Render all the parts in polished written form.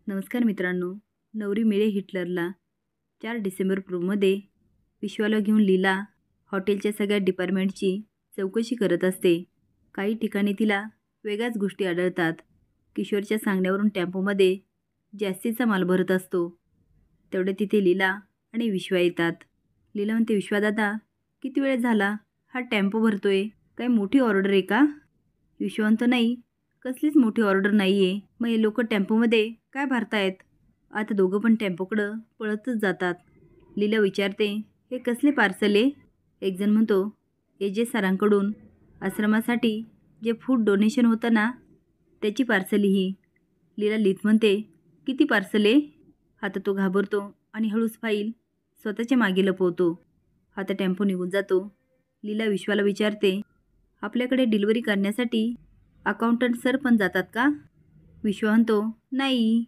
नमस्कार मित्रांनो. नवरी मिळे हिटलरला 4 डिसेंबर प्रोमध्ये विश्वाला घेऊन लीला हॉटेलच्या सगळ्या डिपार्टमेंटची चौकशी करत असते. काही ठिकाणी तिला वेगळ्याच गोष्टी आढळतात. किशोरच्या सांगण्यावरून टेम्पोमध्ये जास्तीचा माल भरत असतो. तेवढे तिथे लीला आणि विश्वा येतात. लीला म्हणते, विश्वा दादा, किती वेळ झाला हा टेम्पो भरतोय? काही मोठी ऑर्डर आहे का? विश्वा म्हणतो, नाही, कसलीच मोठी ऑर्डर नाही आहे. मग हे लोक टेम्पोमध्ये काय भरतायत? आता दोघं पण टेम्पोकडं पळतच जातात. लीला विचारते, हे कसले पार्सल आहे? एक जण म्हणतो, AJ सरांकडून आश्रमासाठी जे फूड डोनेशन होतं ना, त्याची पार्सल ही. लीला लिहित म्हणते, किती पार्सल आहे? आता तो घाबरतो आणि हळूच फाईल स्वतःच्या मागे लपवतो. आता टेम्पो निघून जातो. लीला विश्वाला विचारते, आपल्याकडे डिलिव्हरी करण्यासाठी अकाउंटंट सर पण जातात का? विश्वा म्हणतो, नाही.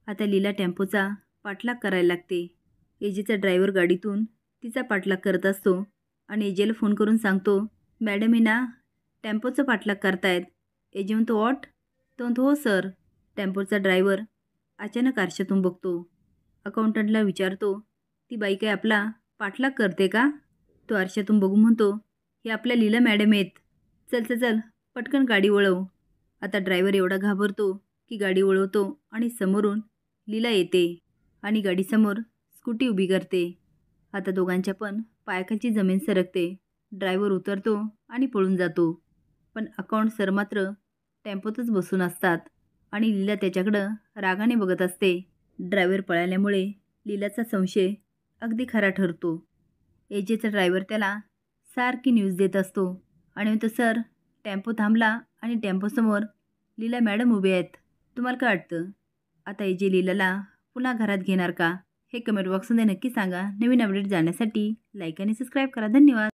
आता लीला टेम्पोचा पाठलाग करायला लागते. AJचा ड्रायव्हर गाडीतून तिचा पाठलाग करत असतो आणि AJला फोन करून सांगतो, मॅडम हे ना टेम्पोचा पाठलाग करतायत. AJ म्हणतो, व्हॉट? तो म्हणतो, हो सर. टेम्पोचा ड्रायव्हर अचानक आरशातून बघतो. अकाउंटंटला विचारतो, ती बाई काय आपला पाठलाग करते का? तो आरशातून बघून म्हणतो, हे आपल्या लीला मॅडम आहेत. चल चल चल, पटकन गाडी वळव. आता ड्रायव्हर एवढा घाबरतो की गाडी वळवतो आणि समोरून लीला येते आणि गाडीसमोर स्कूटी उभी करते. आता दोघांच्या पण पायाखालची जमीन सरकते. ड्रायव्हर उतरतो आणि पळून जातो. पण अकाउंट सर मात्र टेम्पोतच बसून असतात आणि लीला त्याच्याकडं रागाने बघत असते. ड्रायव्हर पळाल्यामुळे लीलाचा संशय अगदी खरा ठरतो. AJचा ड्रायव्हर त्याला सारखी न्यूज देत असतो आणि म्हणतो, सर, टेम्पो थांबला आणि टेम्पोसमोर लीला मॅडम उभे आहेत. तुम्हाला काय वाटतं? आता AJ लीलाला पुन्हा घरात घेणार का? हे कमेंट बॉक्समध्ये नक्की सांगा. नवीन अपडेट जाण्यासाठी लाईक आणि सबस्क्राईब करा. धन्यवाद.